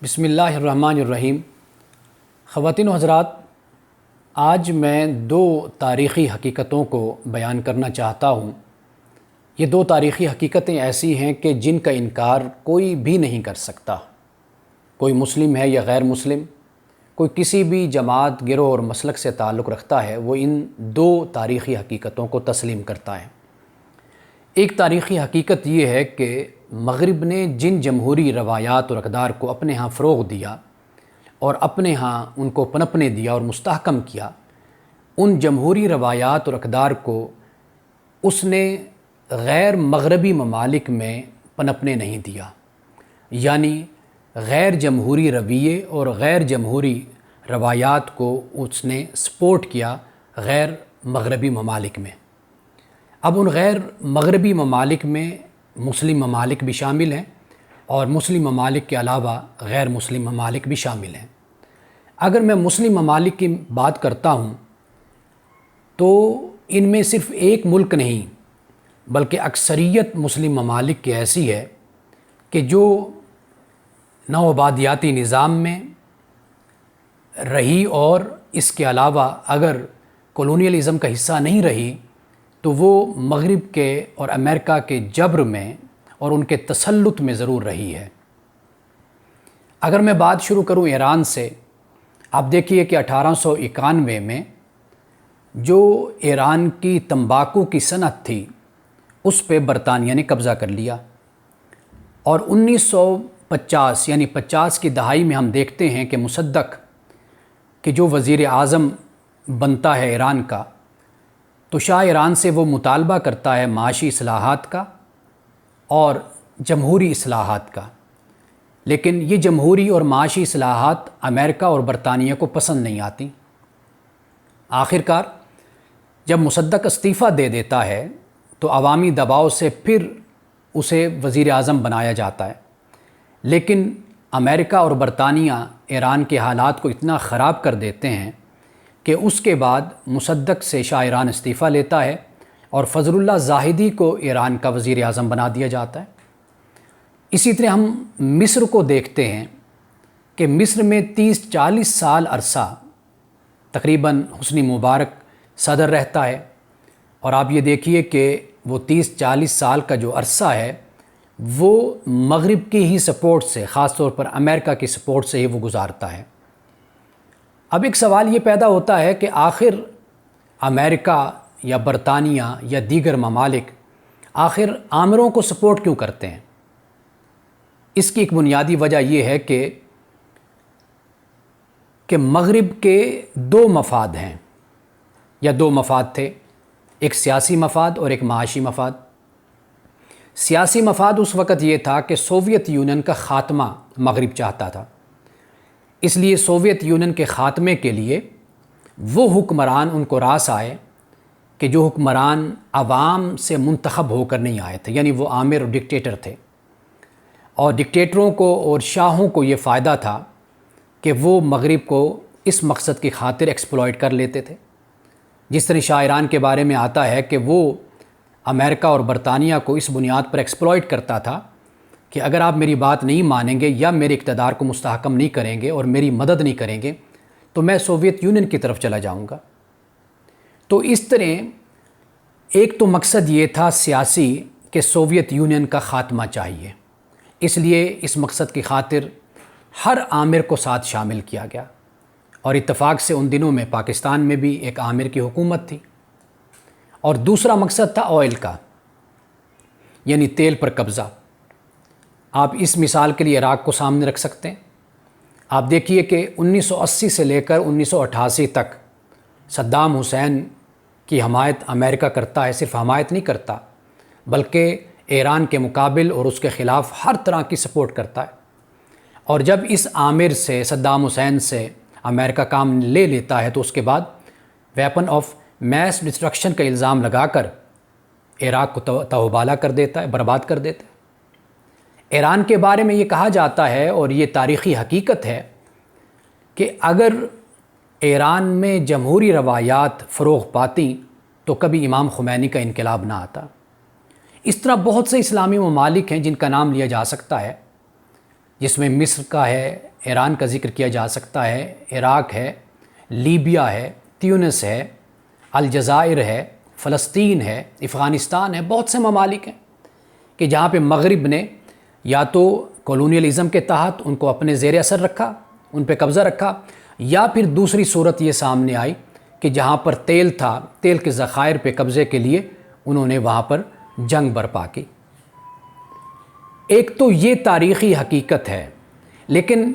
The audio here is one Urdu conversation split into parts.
بسم اللہ الرحمن الرحیم۔ خواتین و حضرات، آج میں دو تاریخی حقیقتوں کو بیان کرنا چاہتا ہوں۔ یہ دو تاریخی حقیقتیں ایسی ہیں کہ جن کا انکار کوئی بھی نہیں کر سکتا، کوئی مسلم ہے یا غیر مسلم، کوئی کسی بھی جماعت، گروہ اور مسلک سے تعلق رکھتا ہے، وہ ان دو تاریخی حقیقتوں کو تسلیم کرتا ہے۔ ایک تاریخی حقیقت یہ ہے کہ مغرب نے جن جمہوری روایات اور اقدار کو اپنے ہاں فروغ دیا اور اپنے ہاں ان کو پنپنے دیا اور مستحکم کیا، ان جمہوری روایات اور اقدار کو اس نے غیر مغربی ممالک میں پنپنے نہیں دیا، یعنی غیر جمہوری رویے اور غیر جمہوری روایات کو اس نے سپورٹ کیا غیر مغربی ممالک میں۔ اب ان غیر مغربی ممالک میں مسلم ممالک بھی شامل ہیں اور مسلم ممالک کے علاوہ غیر مسلم ممالک بھی شامل ہیں۔ اگر میں مسلم ممالک کی بات کرتا ہوں تو ان میں صرف ایک ملک نہیں بلکہ اکثریت مسلم ممالک کی ایسی ہے کہ جو نوآبادیاتی نظام میں رہی اور اس کے علاوہ اگر کولونیلزم کا حصہ نہیں رہی تو وہ مغرب کے اور امریکہ کے جبر میں اور ان کے تسلط میں ضرور رہی ہے۔ اگر میں بات شروع کروں ایران سے، آپ دیکھیے کہ 1891 میں جو ایران کی تمباکو کی صنعت تھی اس پہ برطانیہ نے قبضہ کر لیا، اور 1950 یعنی 50 کی دہائی میں ہم دیکھتے ہیں کہ مصدق کہ جو وزیر اعظم بنتا ہے ایران کا، تو شاہ ایران سے وہ مطالبہ کرتا ہے معاشی اصلاحات کا اور جمہوری اصلاحات کا، لیکن یہ جمہوری اور معاشی اصلاحات امریکہ اور برطانیہ کو پسند نہیں آتی۔ آخرکار جب مصدق استعفیٰ دے دیتا ہے تو عوامی دباؤ سے پھر اسے وزیر اعظم بنایا جاتا ہے، لیکن امریکہ اور برطانیہ ایران کے حالات کو اتنا خراب کر دیتے ہیں کہ اس کے بعد مصدق سے شاہ ایران استعفیٰ لیتا ہے اور فضل اللہ زاہدی کو ایران کا وزیر اعظم بنا دیا جاتا ہے۔ اسی طرح ہم مصر کو دیکھتے ہیں کہ مصر میں 30-40 سال عرصہ تقریباً حسنی مبارک صدر رہتا ہے، اور آپ یہ دیکھیے کہ وہ 30-40 سال کا جو عرصہ ہے وہ مغرب کی ہی سپورٹ سے، خاص طور پر امریکہ کی سپورٹ سے ہی وہ گزارتا ہے۔ اب ایک سوال یہ پیدا ہوتا ہے کہ آخر امریکہ یا برطانیہ یا دیگر ممالک آخر آمروں کو سپورٹ کیوں کرتے ہیں؟ اس کی ایک بنیادی وجہ یہ ہے کہ مغرب کے دو مفاد ہیں یا دو مفاد تھے، ایک سیاسی مفاد اور ایک معاشی مفاد۔ سیاسی مفاد اس وقت یہ تھا کہ سوویت یونین کا خاتمہ مغرب چاہتا تھا، اس لیے سوویت یونین کے خاتمے کے لیے وہ حکمران ان کو راس آئے کہ جو حکمران عوام سے منتخب ہو کر نہیں آئے تھے، یعنی وہ آمر اور ڈکٹیٹر تھے، اور ڈکٹیٹروں کو اور شاہوں کو یہ فائدہ تھا کہ وہ مغرب کو اس مقصد کی خاطر ایکسپلائٹ کر لیتے تھے۔ جس طرح شاہ ایران کے بارے میں آتا ہے کہ وہ امریکہ اور برطانیہ کو اس بنیاد پر ایکسپلائٹ کرتا تھا کہ اگر آپ میری بات نہیں مانیں گے یا میرے اقتدار کو مستحکم نہیں کریں گے اور میری مدد نہیں کریں گے تو میں سوویت یونین کی طرف چلا جاؤں گا۔ تو اس طرح ایک تو مقصد یہ تھا سیاسی کہ سوویت یونین کا خاتمہ چاہیے، اس لیے اس مقصد کی خاطر ہر آمر کو ساتھ شامل کیا گیا، اور اتفاق سے ان دنوں میں پاکستان میں بھی ایک آمر کی حکومت تھی۔ اور دوسرا مقصد تھا آئل کا، یعنی تیل پر قبضہ۔ آپ اس مثال کے لیے عراق کو سامنے رکھ سکتے ہیں۔ آپ دیکھیے کہ 1980 سے لے کر 1988 تک صدام حسین کی حمایت امریکہ کرتا ہے، صرف حمایت نہیں کرتا بلکہ ایران کے مقابل اور اس کے خلاف ہر طرح کی سپورٹ کرتا ہے، اور جب اس آمر سے، صدام حسین سے امریکہ کام لے لیتا ہے تو اس کے بعد ویپن آف میس ڈسٹرکشن کا الزام لگا کر عراق کو تہوبالا کر دیتا ہے، برباد کر دیتا ہے۔ ایران کے بارے میں یہ کہا جاتا ہے اور یہ تاریخی حقیقت ہے کہ اگر ایران میں جمہوری روایات فروغ پاتی تو کبھی امام خمینی کا انقلاب نہ آتا۔ اس طرح بہت سے اسلامی ممالک ہیں جن کا نام لیا جا سکتا ہے جس میں مصر کا ہے، ایران کا ذکر کیا جا سکتا ہے، عراق ہے، لیبیا ہے، تیونس ہے، الجزائر ہے، فلسطین ہے، افغانستان ہے، بہت سے ممالک ہیں کہ جہاں پہ مغرب نے یا تو کولونیلزم کے تحت ان کو اپنے زیر اثر رکھا، ان پہ قبضہ رکھا، یا پھر دوسری صورت یہ سامنے آئی کہ جہاں پر تیل تھا، تیل کے ذخائر پہ قبضے کے لیے انہوں نے وہاں پر جنگ برپا کی۔ ایک تو یہ تاریخی حقیقت ہے، لیکن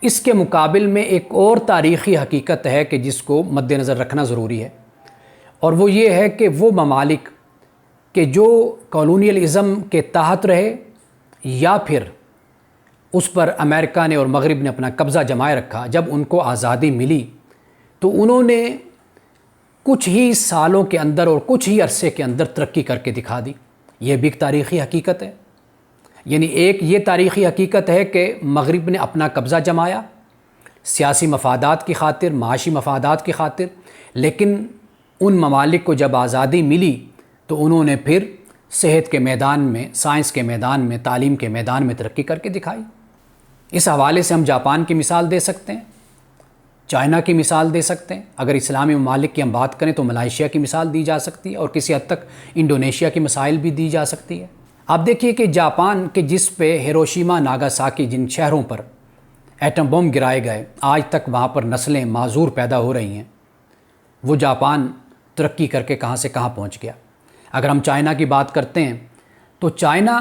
اس کے مقابل میں ایک اور تاریخی حقیقت ہے کہ جس کو مد نظر رکھنا ضروری ہے، اور وہ یہ ہے کہ وہ ممالک کہ جو کولونیلزم کے تحت رہے یا پھر اس پر امریکہ نے اور مغرب نے اپنا قبضہ جمائے رکھا، جب ان کو آزادی ملی تو انہوں نے کچھ ہی سالوں کے اندر اور کچھ ہی عرصے کے اندر ترقی کر کے دکھا دی۔ یہ بھی ایک تاریخی حقیقت ہے، یعنی ایک یہ تاریخی حقیقت ہے کہ مغرب نے اپنا قبضہ جمایا سیاسی مفادات کی خاطر، معاشی مفادات کی خاطر، لیکن ان ممالک کو جب آزادی ملی تو انہوں نے پھر صحت کے میدان میں، سائنس کے میدان میں، تعلیم کے میدان میں ترقی کر کے دکھائی۔ اس حوالے سے ہم جاپان کی مثال دے سکتے ہیں، چائنا کی مثال دے سکتے ہیں، اگر اسلامی ممالک کی ہم بات کریں تو ملائیشیا کی مثال دی جا سکتی ہے، اور کسی حد تک انڈونیشیا کی مثال بھی دی جا سکتی ہے۔ آپ دیکھیے کہ جاپان کے جس پہ ہیروشیما ناگاساکی، جن شہروں پر ایٹم بم گرائے گئے، آج تک وہاں پر نسلیں معذور پیدا ہو رہی ہیں، وہ جاپان ترقی کر کے کہاں سے کہاں پہنچ گیا۔ اگر ہم چائنا کی بات کرتے ہیں تو چائنا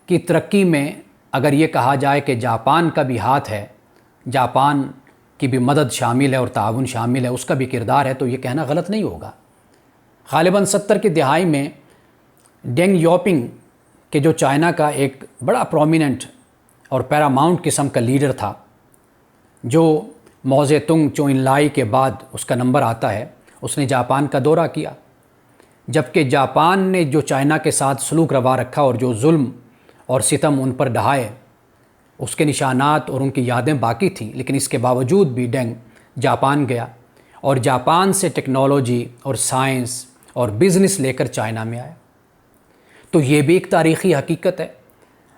کی ترقی میں اگر یہ کہا جائے کہ جاپان کا بھی ہاتھ ہے، جاپان کی بھی مدد شامل ہے اور تعاون شامل ہے، اس کا بھی کردار ہے، تو یہ کہنا غلط نہیں ہوگا۔ غالباً 70 کی دہائی میں ڈینگ یوپنگ کہ جو چائنا کا ایک بڑا پرومیننٹ اور پیراماؤنٹ قسم کا لیڈر تھا، جو ماؤ زے تونگ چو انلائی کے بعد اس کا نمبر آتا ہے، اس نے جاپان کا دورہ کیا، جبکہ جاپان نے جو چائنا کے ساتھ سلوک روا رکھا اور جو ظلم اور ستم ان پر ڈھائے، اس کے نشانات اور ان کی یادیں باقی تھیں، لیکن اس کے باوجود بھی ڈینگ جاپان گیا اور جاپان سے ٹیکنالوجی اور سائنس اور بزنس لے کر چائنا میں آیا۔ تو یہ بھی ایک تاریخی حقیقت ہے،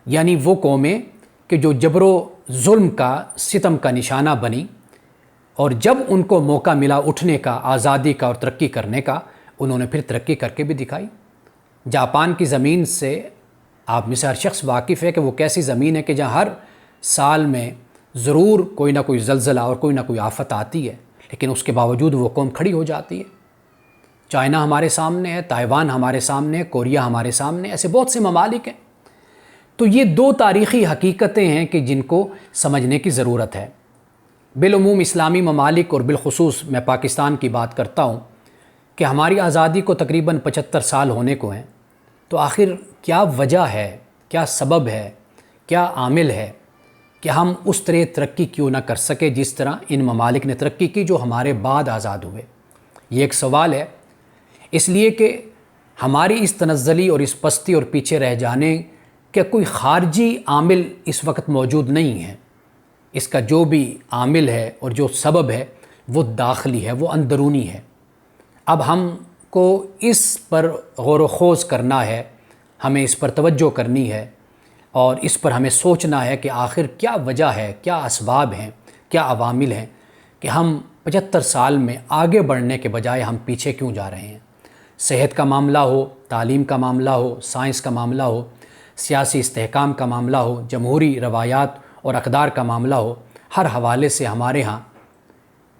یعنی وہ قومیں کہ جو جبر و ظلم کا، ستم کا نشانہ بنی، اور جب ان کو موقع ملا اٹھنے کا، آزادی کا اور ترقی کرنے کا، انہوں نے پھر ترقی کر کے بھی دکھائی۔ جاپان کی زمین سے آپ میں سے ہر شخص واقف ہے کہ وہ کیسی زمین ہے کہ جہاں ہر سال میں ضرور کوئی نہ کوئی زلزلہ اور کوئی نہ کوئی آفت آتی ہے، لیکن اس کے باوجود وہ قوم کھڑی ہو جاتی ہے۔ چائنا ہمارے سامنے ہے، تائیوان ہمارے سامنے ہے، کوریا ہمارے سامنے، ایسے بہت سے ممالک ہیں۔ تو یہ دو تاریخی حقیقتیں ہیں کہ جن کو سمجھنے کی ضرورت ہے۔ بالعموم اسلامی ممالک اور بالخصوص میں پاکستان کی بات کرتا ہوں کہ ہماری آزادی کو تقریباً 75 سال ہونے کو ہیں، تو آخر کیا وجہ ہے، کیا سبب ہے، کیا عامل ہے کہ ہم اس طرح ترقی کیوں نہ کر سکے جس طرح ان ممالک نے ترقی کی جو ہمارے بعد آزاد ہوئے؟ یہ ایک سوال ہے، اس لیے کہ ہماری اس تنزلی اور اس پستی اور پیچھے رہ جانے کا کوئی خارجی عامل اس وقت موجود نہیں ہے۔ اس کا جو بھی عامل ہے اور جو سبب ہے وہ داخلی ہے، وہ اندرونی ہے۔ اب ہم کو اس پر غور و خوض کرنا ہے، ہمیں اس پر توجہ کرنی ہے، اور اس پر ہمیں سوچنا ہے کہ آخر کیا وجہ ہے، کیا اسباب ہیں، کیا عوامل ہیں کہ ہم 75 سال میں آگے بڑھنے کے بجائے ہم پیچھے کیوں جا رہے ہیں۔ صحت کا معاملہ ہو، تعلیم کا معاملہ ہو، سائنس کا معاملہ ہو، سیاسی استحکام کا معاملہ ہو، جمہوری روایات اور اقدار کا معاملہ ہو، ہر حوالے سے ہمارے ہاں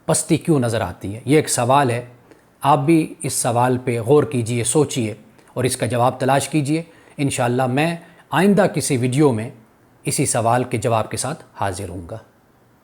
پستی کیوں نظر آتی ہے؟ یہ ایک سوال ہے۔ آپ بھی اس سوال پہ غور کیجئے، سوچئے اور اس کا جواب تلاش کیجئے۔ انشاءاللہ میں آئندہ کسی ویڈیو میں اسی سوال کے جواب کے ساتھ حاضر ہوں گا۔